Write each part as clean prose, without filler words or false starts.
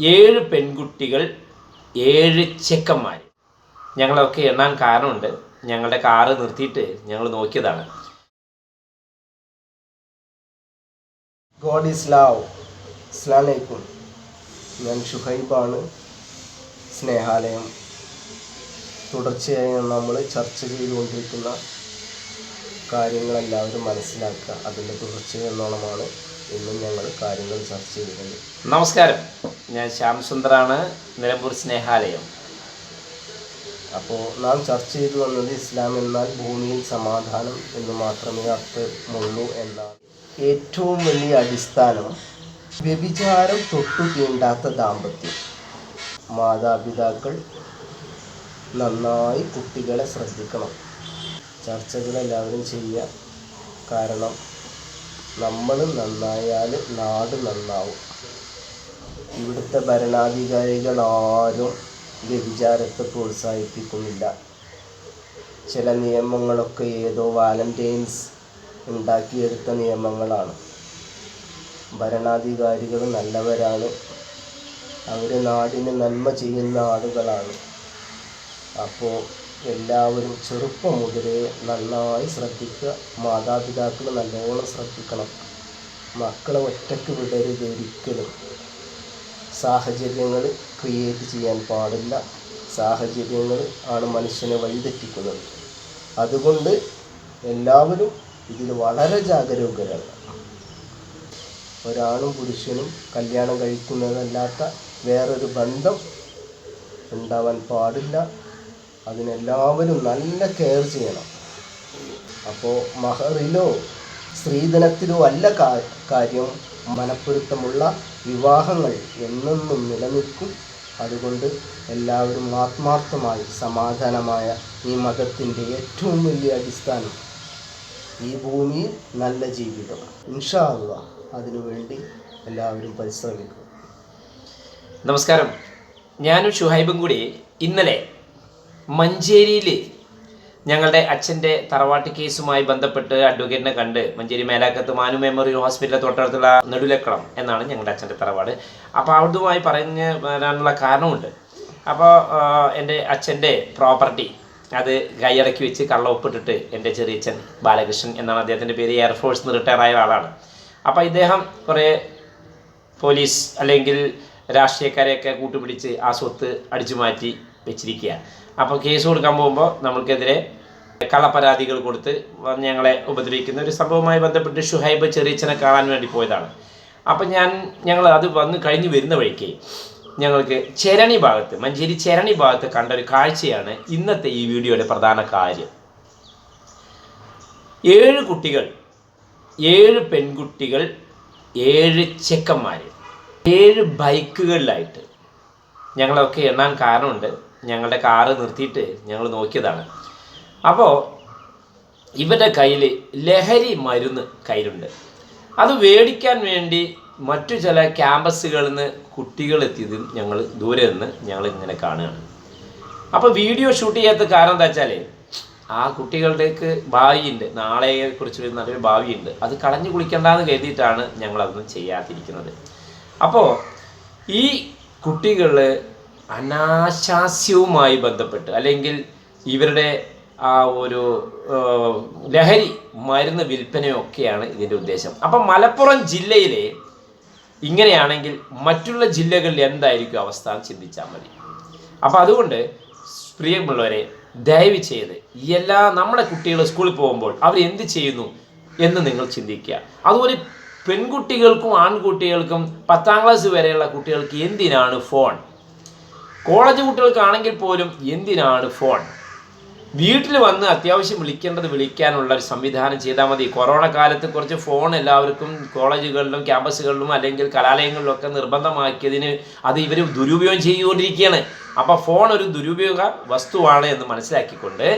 7 പെൺകുട്ടികൾ 7 ചെക്കന്മാർ. ഞങ്ങളൊക്കെ എണ്ണാൻ കാരണമുണ്ട്. ഞങ്ങളുടെ കാറ് നിർത്തിയിട്ട് ഞങ്ങൾ നോക്കിയതാണ്. God is love. അസ്സലാമു അലൈക്കും. ഞാൻ ഷുഹൈബാണ്. സ്നേഹാലയം തുടർച്ചയായി നമ്മൾ ചർച്ച ചെയ്തുകൊണ്ടിരിക്കുന്ന കാര്യങ്ങളെല്ലാവരും മനസ്സിലാക്കുക. അതിൻ്റെ തുടർച്ചയെന്നോണമാണ് ഇന്നും ഞങ്ങൾ കാര്യങ്ങൾ ചർച്ച ചെയ്യുന്നത്. നമസ്കാരം, ഞാൻ ശ്യാംസുന്ദറാണ്, നിലമ്പൂർ സ്നേഹാലയം. അപ്പോൾ നാം ചർച്ച ചെയ്തു വന്നത് ഇസ്ലാം എന്നാൽ ഭൂമിയിൽ സമാധാനം എന്ന് മാത്രമേ അർത്ഥമുള്ളൂ എന്നാണ്. ഏറ്റവും വലിയ അടിസ്ഥാനം വ്യഭിചാരം തൊട്ടു തീണ്ടാത്ത ദാമ്പത്യം. മാതാപിതാക്കൾ നന്നായി കുട്ടികളെ ശ്രദ്ധിക്കണം. ചർച്ചകളെല്ലാവരും ചെയ്യുക. കാരണം നമ്മൾ നന്നായാൽ നാട് നന്നാവും. ഇവിടുത്തെ ഭരണാധികാരികൾ ആരും വ്യഭിചാരത്തെ പ്രോത്സാഹിപ്പിക്കുന്നില്ല. ചില നിയമങ്ങളൊക്കെ ഏതോ വാലന്റൈൻസ് ഉണ്ടാക്കിയെടുത്ത നിയമങ്ങളാണ്. ഭരണാധികാരികൾ നല്ലവരാണ്, അവർ നാടിന് നന്മ ചെയ്യുന്ന ആളുകളാണ്. അപ്പോൾ എല്ലാവരും ചെറുപ്പം മുതലേ നന്നായി ശ്രദ്ധിക്കുക. മാതാപിതാക്കൾ നല്ലോണം ശ്രദ്ധിക്കണം. മക്കളെ ഒറ്റയ്ക്ക് വിടരുത് ഒരിക്കലും. സാഹചര്യങ്ങൾ ക്രിയേറ്റ് ചെയ്യാൻ പാടില്ല. സാഹചര്യങ്ങൾ ആണ് മനുഷ്യനെ വഴിതെറ്റിക്കുന്നത്. അതുകൊണ്ട് എല്ലാവരും ഇതിൽ വളരെ ജാഗരൂകരാണ്. ഒരാണും പുരുഷനും കല്യാണം കഴിക്കുന്നതല്ലാത്ത വേറൊരു ബന്ധം ഉണ്ടാവാൻ പാടില്ല. അതിനെല്ലാവരും നല്ല കെയർ ചെയ്യണം. അപ്പോൾ മഹറിലോ സ്ത്രീധനത്തിലോ അല്ല കാര്യം. മനപ്പൊരുത്തമുള്ള വിവാഹങ്ങൾ എന്നെന്നും നിലനിൽക്കും. അതുകൊണ്ട് എല്ലാവരും ആത്മാർത്ഥമായി സമാധാനമായ ഈ മതത്തിൻ്റെ ഏറ്റവും വലിയ അടിസ്ഥാനം ഈ ഭൂമിയിൽ നല്ല ജീവിതം. ഇൻഷാ അല്ലാഹ് അതിനുവേണ്ടി എല്ലാവരും പരിശ്രമിക്കും. നമസ്കാരം, ഞാനും ഷുഹൈബും കൂടി ഇന്നലെ മഞ്ചേരിയിൽ ഞങ്ങളുടെ അച്ഛൻ്റെ തറവാട്ട് കേസുമായി ബന്ധപ്പെട്ട് അഡ്വക്കേറ്റിനെ കണ്ട് മഞ്ചേരി മേലാക്കത്ത് മാനു മെമ്മോറിയൽ ഹോസ്പിറ്റലിലെ തൊട്ടടുത്തുള്ള നെടുലക്കളം എന്നാണ് ഞങ്ങളുടെ അച്ഛൻ്റെ തറവാട്. അപ്പോൾ അവിടുമായി പറഞ്ഞ് വരാനുള്ള കാരണമുണ്ട്. അപ്പോൾ എൻ്റെ അച്ഛൻ്റെ പ്രോപ്പർട്ടി അത് കൈയടക്കി വെച്ച് കള്ള ഒപ്പിട്ടിട്ട് എൻ്റെ ചെറിയച്ഛൻ ബാലകൃഷ്ണൻ എന്നാണ് അദ്ദേഹത്തിൻ്റെ പേര്, എയർഫോഴ്സിൽ നിന്ന് റിട്ടയറായ ആളാണ്. അപ്പോൾ ഇദ്ദേഹം കുറേ പോലീസ് അല്ലെങ്കിൽ രാഷ്ട്രീയക്കാരെയൊക്കെ കൂട്ടുപിടിച്ച് ആ സ്വത്ത് അടിച്ചു മാറ്റി വെച്ചിരിക്കുക. അപ്പോൾ കേസ് കൊടുക്കാൻ പോകുമ്പോൾ നമ്മൾക്കെതിരെ കള്ളപ്പരാതികൾ കൊടുത്ത് ഞങ്ങളെ ഉപദ്രവിക്കുന്ന ഒരു സംഭവവുമായി ബന്ധപ്പെട്ട് ഷുഹൈബ് ചെറിയച്ഛനെ കാണാൻ വേണ്ടി പോയതാണ്. അപ്പം ഞങ്ങൾ അത് വന്ന് കഴിഞ്ഞ് വരുന്ന വഴിക്ക് ഞങ്ങൾക്ക് ചെരണി ഭാഗത്ത്, മഞ്ചേരി ചെരണി ഭാഗത്ത് കണ്ട ഒരു കാഴ്ചയാണ് ഇന്നത്തെ ഈ വീഡിയോയുടെ പ്രധാന കാര്യം. 7 കുട്ടികൾ, 7 പെൺകുട്ടികൾ, 7 ചെക്കന്മാർ, 7 ബൈക്കുകളിലായിട്ട്. ഞങ്ങളൊക്കെ എണ്ണാൻ കാരണമുണ്ട്. ഞങ്ങളുടെ കാറ് നിർത്തിയിട്ട് ഞങ്ങൾ നോക്കിയതാണ്. അപ്പോൾ ഇവരുടെ കയ്യിൽ ലഹരി മരുന്ന് കയ്യിലുണ്ട്. അത് മേടിക്കാൻ വേണ്ടി മറ്റു ചില ക്യാമ്പസുകളിൽ നിന്ന് കുട്ടികളെത്തിയതും ഞങ്ങൾ ദൂരെ നിന്ന് ഞങ്ങൾ ഇങ്ങനെ കാണുകയാണ്. അപ്പോൾ വീഡിയോ ഷൂട്ട് ചെയ്യാത്ത കാരണം എന്താ വെച്ചാൽ ആ കുട്ടികളുടേക്ക് ഭാവിയുണ്ട്, നാളെയെക്കുറിച്ച് നല്ലൊരു ഭാവിയുണ്ട്. അത് കളഞ്ഞു കുളിക്കണ്ടെന്ന് കരുതിയിട്ടാണ് ഞങ്ങളതൊന്നും ചെയ്യാതിരിക്കുന്നത്. അപ്പോൾ ഈ കുട്ടികൾ അനാശാസ്യവുമായി ബന്ധപ്പെട്ട് അല്ലെങ്കിൽ ഇവരുടെ ആ ഒരു ലഹരി മരുന്ന് വിൽപ്പനയൊക്കെയാണ് ഇതിൻ്റെ ഉദ്ദേശം. അപ്പം മലപ്പുറം ജില്ലയിലെ ഇങ്ങനെയാണെങ്കിൽ മറ്റുള്ള ജില്ലകളിൽ എന്തായിരിക്കും അവസ്ഥ ചിന്തിച്ചാൽ മതി. അപ്പോൾ അതുകൊണ്ട് പ്രിയമുള്ളവരെ, ദയവ് ചെയ്ത് നമ്മുടെ കുട്ടികൾ സ്കൂളിൽ പോകുമ്പോൾ അവർ എന്ത് ചെയ്യുന്നു എന്ന് നിങ്ങൾ ചിന്തിക്കുക. അതുപോലെ പെൺകുട്ടികൾക്കും ആൺകുട്ടികൾക്കും 10ാം ക്ലാസ് വരെയുള്ള കുട്ടികൾക്ക് എന്തിനാണ് ഫോൺ? കോളേജ് കുട്ടികൾക്കാണെങ്കിൽ പോലും എന്തിനാണ് ഫോൺ? വീട്ടിൽ വന്ന് അത്യാവശ്യം വിളിക്കേണ്ടത് വിളിക്കാനുള്ള ഒരു സംവിധാനം ചെയ്താൽ മതി. കൊറോണ കാലത്ത് കുറച്ച് ഫോൺ എല്ലാവർക്കും കോളേജുകളിലും ക്യാമ്പസുകളിലും അല്ലെങ്കിൽ കലാലയങ്ങളിലൊക്കെ നിർബന്ധമാക്കിയതിന് അത് ഇവർ ദുരുപയോഗം ചെയ്തുകൊണ്ടിരിക്കുകയാണ്. അപ്പോൾ ഫോൺ ഒരു ദുരുപയോഗ വസ്തുവാണ് എന്ന് മനസ്സിലാക്കിക്കൊണ്ട്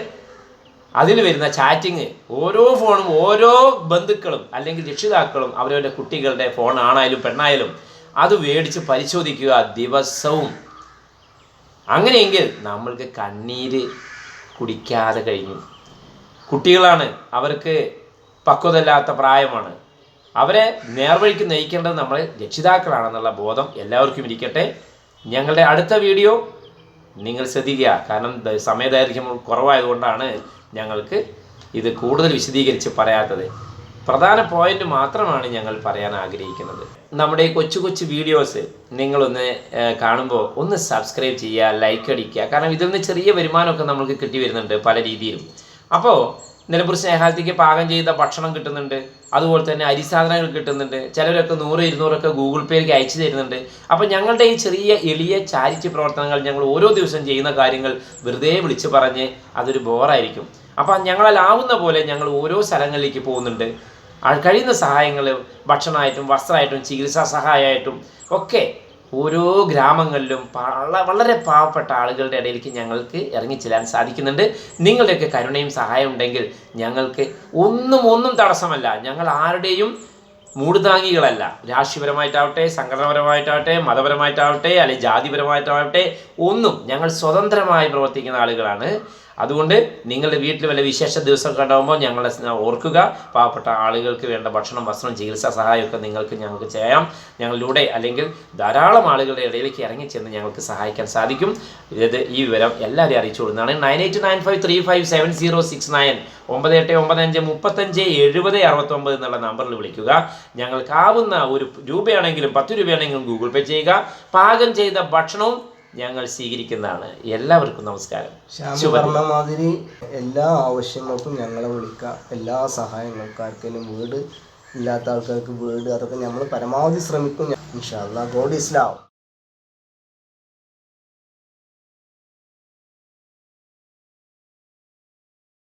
അതിൽ വരുന്ന ചാറ്റിങ്, ഓരോ ഫോണും ഓരോ ബന്ധുക്കളും അല്ലെങ്കിൽ രക്ഷിതാക്കളും അവരവരുടെ കുട്ടികളുടെ ഫോൺ ആണായാലും പെണ്ണായാലും അത് മേടിച്ച് പരിശോധിക്കുക ദിവസവും. അങ്ങനെയെങ്കിൽ നമ്മൾക്ക് കണ്ണീര് കുടിക്കാതെ കഴിഞ്ഞു. കുട്ടികളാണ്, അവർക്ക് പക്വതയില്ലാത്ത പ്രായമാണ്. അവരെ നേർവഴിക്ക് നയിക്കേണ്ടത് നമ്മൾ രക്ഷിതാക്കളാണെന്നുള്ള ബോധം എല്ലാവർക്കും ഇരിക്കട്ടെ. ഞങ്ങളുടെ അടുത്ത വീഡിയോ നിങ്ങൾ ശ്രദ്ധിക്കുക. കാരണം സമയദൈർഘ്യം കുറവായതുകൊണ്ടാണ് ഞങ്ങൾക്ക് ഇത് കൂടുതൽ വിശദീകരിച്ച് പറയാത്തത്. പ്രധാന പോയിന്റ് മാത്രമാണ് ഞങ്ങൾ പറയാൻ ആഗ്രഹിക്കുന്നത്. നമ്മുടെ ഈ കൊച്ചു കൊച്ചു വീഡിയോസ് നിങ്ങളൊന്ന് കാണുമ്പോൾ ഒന്ന് സബ്സ്ക്രൈബ് ചെയ്യുക, ലൈക്ക് അടിക്കുക. കാരണം ഇതിൽ നിന്ന് ചെറിയ വരുമാനമൊക്കെ നമുക്ക് കിട്ടി വരുന്നുണ്ട് പല രീതിയിലും. അപ്പോൾ നിലമ്പൂർ സ്നേഹാലത്തേക്ക് പാകം ചെയ്ത ഭക്ഷണം കിട്ടുന്നുണ്ട്, അതുപോലെ തന്നെ അരിസാധനങ്ങൾ കിട്ടുന്നുണ്ട്. ചിലരൊക്കെ 100-200 ഗൂഗിൾ പേയിലേക്ക് അയച്ചു തരുന്നുണ്ട്. അപ്പോൾ ഞങ്ങളുടെ ഈ ചെറിയ എളിയ ചാരിറ്റി പ്രവർത്തനങ്ങൾ, ഞങ്ങൾ ഓരോ ദിവസം ചെയ്യുന്ന കാര്യങ്ങൾ വെറുതെ വിളിച്ച് പറഞ്ഞ് അതൊരു ബോറായിരിക്കും. അപ്പോൾ ഞങ്ങളാവുന്ന പോലെ ഞങ്ങൾ ഓരോ സ്ഥലങ്ങളിലേക്ക് പോകുന്നുണ്ട്. കഴിയുന്ന സഹായങ്ങൾ ഭക്ഷണമായിട്ടും വസ്ത്രമായിട്ടും ചികിത്സാ സഹായമായിട്ടും ഒക്കെ ഓരോ ഗ്രാമങ്ങളിലും വളരെ പാവപ്പെട്ട ആളുകളുടെ ഇടയിലേക്ക് ഞങ്ങൾക്ക് ഇറങ്ങിച്ചെല്ലാൻ സാധിക്കുന്നുണ്ട്. നിങ്ങളുടെയൊക്കെ കരുണയും സഹായം ഉണ്ടെങ്കിൽ ഞങ്ങൾക്ക് ഒന്നും തടസ്സമല്ല. ഞങ്ങൾ ആരുടെയും മൂടുതാങ്ങികളല്ല. രാഷ്ട്രീയപരമായിട്ടാവട്ടെ, സംഘടനാപരമായിട്ടാവട്ടെ, മതപരമായിട്ടാവട്ടെ, അല്ലെങ്കിൽ ജാതിപരമായിട്ടാവട്ടെ, ഒന്നും ഞങ്ങൾ സ്വതന്ത്രമായി പ്രവർത്തിക്കുന്ന ആളുകളാണ്. അതുകൊണ്ട് നിങ്ങളുടെ വീട്ടിൽ വല്ല വിശേഷ ദിവസമൊക്കെ ഉണ്ടാകുമ്പോൾ ഞങ്ങളെ ഓർക്കുക. പാവപ്പെട്ട ആളുകൾക്ക് വേണ്ട ഭക്ഷണം, വസ്ത്രം, ചികിത്സാ സഹായമൊക്കെ ഞങ്ങൾക്ക് ചെയ്യാം. ഞങ്ങളിലൂടെ അല്ലെങ്കിൽ ധാരാളം ആളുകളുടെ ഇടയിലേക്ക് ഇറങ്ങിച്ചെന്ന് ഞങ്ങൾക്ക് സഹായിക്കാൻ സാധിക്കും. ഈ വിവരം എല്ലാവരെയും അറിയിച്ചു കൊടുക്കുന്നതാണ്. 9895357069 9895357069 എന്നുള്ള നമ്പറിൽ വിളിക്കുക. ഞങ്ങൾക്കാവുന്ന ഒരു രൂപയാണെങ്കിലും 10 രൂപയാണെങ്കിലും ഗൂഗിൾ പേ ചെയ്യുക. പാകം ചെയ്ത ഭക്ഷണവും ഞങ്ങൾ സ്വീകരിക്കുന്നതാണ്. എല്ലാവർക്കും നമസ്കാരം. പറഞ്ഞ മാതിരി എല്ലാ ആവശ്യങ്ങൾക്കും ഞങ്ങളെ വിളിക്കുക. എല്ലാ സഹായങ്ങൾക്കും, ആർക്കെങ്കിലും വീട് ഇല്ലാത്ത ആൾക്കാർക്ക് വീട്, അതൊക്കെ നമ്മൾ പരമാവധി ശ്രമിക്കും. ഇൻഷാ അല്ലാഹ്. God is love.